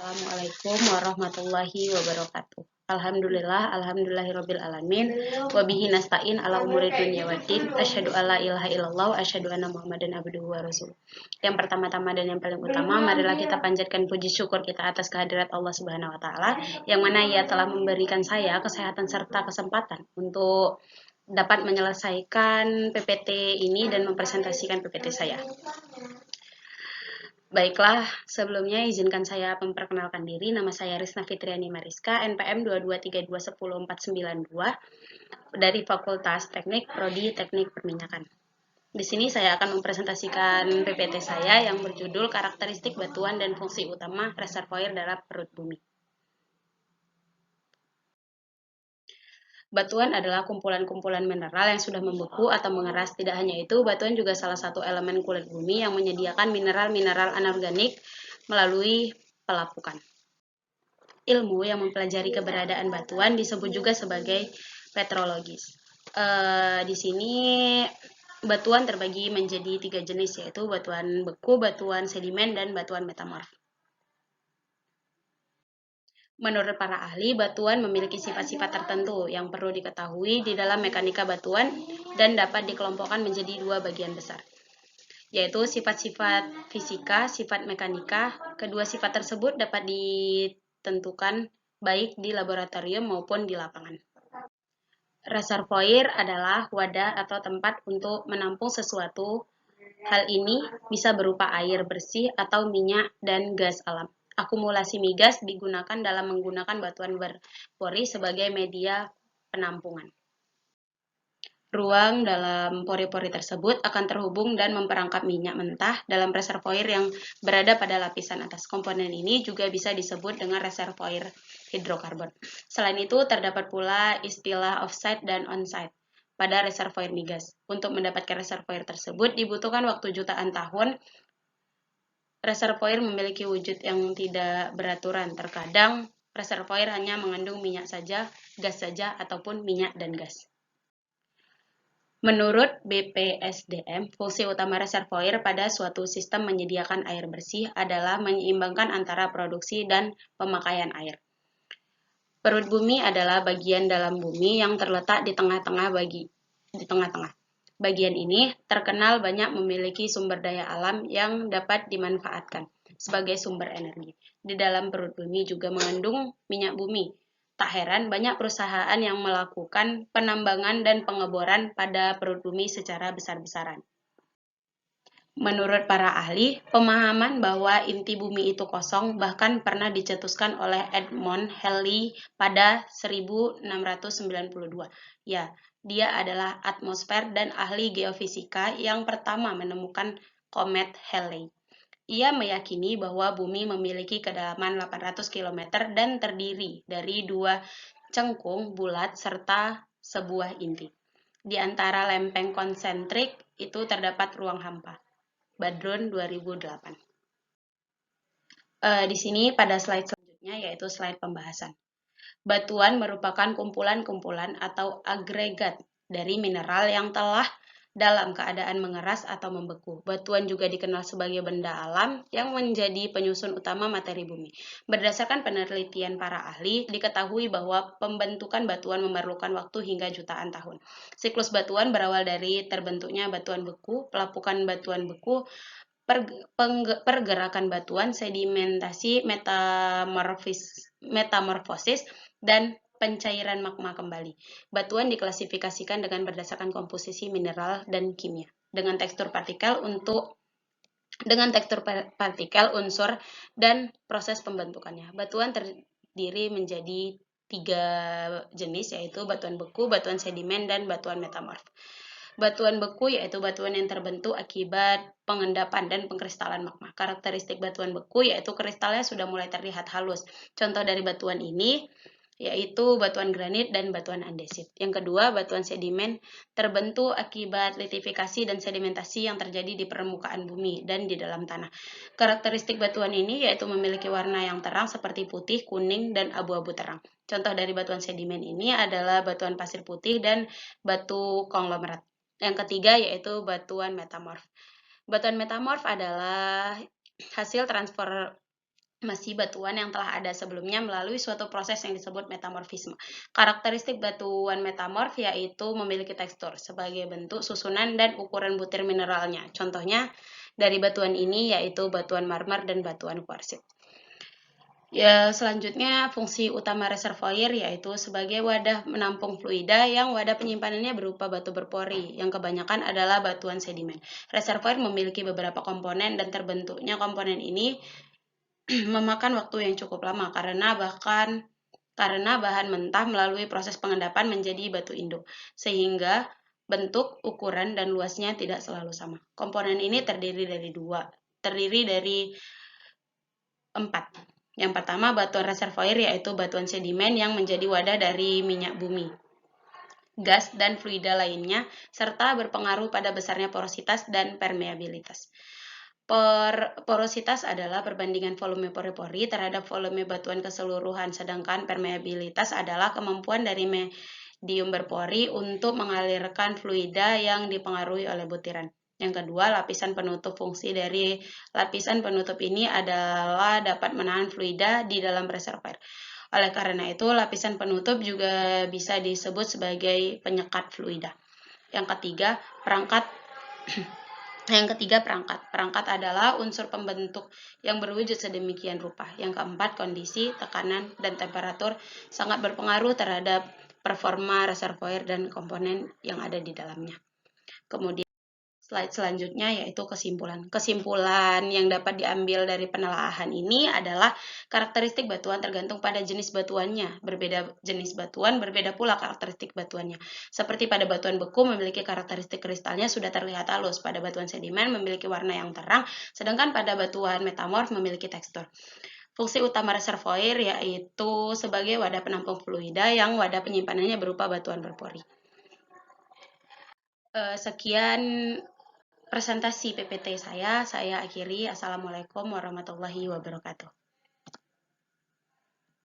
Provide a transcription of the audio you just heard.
Assalamualaikum warahmatullahi wabarakatuh. Alhamdulillahirabbil alamin. Wa bihi nasta'in ala umuri dunya waddin. Asyhadu alla ilaha illallah wa asyhadu anna Muhammadan abduhu wa rasuluh. Yang pertama-tama dan yang paling utama, marilah kita panjatkan puji syukur kita atas kehadirat Allah Subhanahu wa taala yang mana Ia telah memberikan saya kesehatan serta kesempatan untuk dapat menyelesaikan PPT ini dan mempresentasikan PPT saya. Baiklah, sebelumnya izinkan saya memperkenalkan diri. Nama saya Risna Fitriani Mariska, NPM 223210492 dari Fakultas Teknik, Prodi Teknik Perminyakan. Di sini saya akan mempresentasikan PPT saya yang berjudul Karakteristik Batuan dan Fungsi Utama Reservoir dalam Perut Bumi. Batuan adalah kumpulan-kumpulan mineral yang sudah membeku atau mengeras. Tidak hanya itu, batuan juga salah satu elemen kulit bumi yang menyediakan mineral-mineral anorganik melalui pelapukan. Ilmu yang mempelajari keberadaan batuan disebut juga sebagai petrologis. Di sini batuan terbagi menjadi 3 jenis, yaitu batuan beku, batuan sedimen, dan batuan metamorf. Menurut para ahli, batuan memiliki sifat-sifat tertentu yang perlu diketahui di dalam mekanika batuan dan dapat dikelompokkan menjadi 2 bagian besar, yaitu sifat-sifat fisika, sifat mekanika. Kedua sifat tersebut dapat ditentukan baik di laboratorium maupun di lapangan. Reservoir adalah wadah atau tempat untuk menampung sesuatu. Hal ini bisa berupa air bersih atau minyak dan gas alam. Akumulasi migas digunakan dalam menggunakan batuan berpori sebagai media penampungan. Ruang dalam pori-pori tersebut akan terhubung dan memperangkap minyak mentah dalam reservoir yang berada pada lapisan atas. Komponen ini juga bisa disebut dengan reservoir hidrokarbon. Selain itu, terdapat pula istilah offsite dan onsite pada reservoir migas. Untuk mendapatkan reservoir tersebut dibutuhkan waktu jutaan tahun. Reservoir memiliki wujud yang tidak beraturan. Terkadang reservoir hanya mengandung minyak saja, gas saja, ataupun minyak dan gas. Menurut BPSDM, fungsi utama reservoir pada suatu sistem menyediakan air bersih adalah menyeimbangkan antara produksi dan pemakaian air. Perut bumi adalah bagian dalam bumi yang terletak di tengah-tengah. Bagian ini terkenal banyak memiliki sumber daya alam yang dapat dimanfaatkan sebagai sumber energi. Di dalam perut bumi juga mengandung minyak bumi. Tak heran banyak perusahaan yang melakukan penambangan dan pengeboran pada perut bumi secara besar-besaran. Menurut para ahli, pemahaman bahwa inti bumi itu kosong bahkan pernah dicetuskan oleh Edmond Halley pada 1692. Ya, dia adalah atmosfer dan ahli geofisika yang pertama menemukan komet Halley. Ia meyakini bahwa bumi memiliki kedalaman 800 km dan terdiri dari 2 cengkung bulat serta sebuah inti. Di antara lempeng konsentrik itu terdapat ruang hampa. Badrun 2008. Di sini pada slide selanjutnya yaitu slide pembahasan. Batuan merupakan kumpulan-kumpulan atau agregat dari mineral yang telah dalam keadaan mengeras atau membeku. Batuan juga dikenal sebagai benda alam yang menjadi penyusun utama materi bumi. Berdasarkan penelitian para ahli, diketahui bahwa pembentukan batuan memerlukan waktu hingga jutaan tahun. Siklus batuan berawal dari terbentuknya batuan beku, pelapukan batuan beku, pergerakan batuan, sedimentasi, metamorfosis, dan pencairan magma kembali. Batuan diklasifikasikan berdasarkan komposisi mineral dan kimia, dengan tekstur partikel, unsur, dan proses pembentukannya. Batuan terdiri menjadi 3 jenis, yaitu batuan beku, batuan sedimen, dan batuan metamorf. Batuan beku yaitu batuan yang terbentuk akibat pengendapan dan pengkristalan magma. Karakteristik batuan beku yaitu kristalnya sudah mulai terlihat halus. Contoh dari batuan ini yaitu batuan granit dan batuan andesit. Yang kedua, batuan sedimen terbentuk akibat litifikasi dan sedimentasi yang terjadi di permukaan bumi dan di dalam tanah. Karakteristik batuan ini yaitu memiliki warna yang terang seperti putih, kuning, dan abu-abu terang. Contoh dari batuan sedimen ini adalah batuan pasir putih dan batu konglomerat. Yang ketiga yaitu batuan metamorf. Batuan metamorf adalah hasil masih batuan yang telah ada sebelumnya melalui suatu proses yang disebut metamorfisme. Karakteristik batuan metamorf yaitu memiliki tekstur sebagai bentuk, susunan, dan ukuran butir mineralnya. Contohnya dari batuan ini yaitu batuan marmer dan batuan kuarsit. Ya, selanjutnya fungsi utama reservoir yaitu sebagai wadah menampung fluida yang wadah penyimpanannya berupa batu berpori, yang kebanyakan adalah batuan sedimen. Reservoir memiliki beberapa komponen dan terbentuknya komponen ini memakan waktu yang cukup lama karena bahan mentah melalui proses pengendapan menjadi batu induk, sehingga bentuk, ukuran, dan luasnya tidak selalu sama. Komponen ini terdiri dari 4. Yang pertama, batuan reservoir yaitu batuan sedimen yang menjadi wadah dari minyak bumi, gas, dan fluida lainnya, serta berpengaruh pada besarnya porositas dan permeabilitas. Porositas adalah perbandingan volume pori-pori terhadap volume batuan keseluruhan, sedangkan permeabilitas adalah kemampuan dari medium berpori untuk mengalirkan fluida yang dipengaruhi oleh butiran. Yang kedua, lapisan penutup. Fungsi dari lapisan penutup ini adalah dapat menahan fluida di dalam reservoir. Oleh karena itu, lapisan penutup juga bisa disebut sebagai penyekat fluida. Yang ketiga, perangkat. Perangkat adalah unsur pembentuk yang berwujud sedemikian rupa. Yang keempat, kondisi, tekanan, dan temperatur sangat berpengaruh terhadap performa reservoir dan komponen yang ada di dalamnya. Kemudian slide selanjutnya yaitu kesimpulan. Kesimpulan yang dapat diambil dari penelaahan ini adalah karakteristik batuan tergantung pada jenis batuannya. Berbeda jenis batuan, berbeda pula karakteristik batuannya. Seperti pada batuan beku memiliki karakteristik kristalnya sudah terlihat halus, pada batuan sedimen memiliki warna yang terang, sedangkan pada batuan metamorf memiliki tekstur. Fungsi utama reservoir yaitu sebagai wadah penampung fluida yang wadah penyimpanannya berupa batuan berpori. Sekian presentasi PPT saya akhiri. Assalamualaikum warahmatullahi wabarakatuh.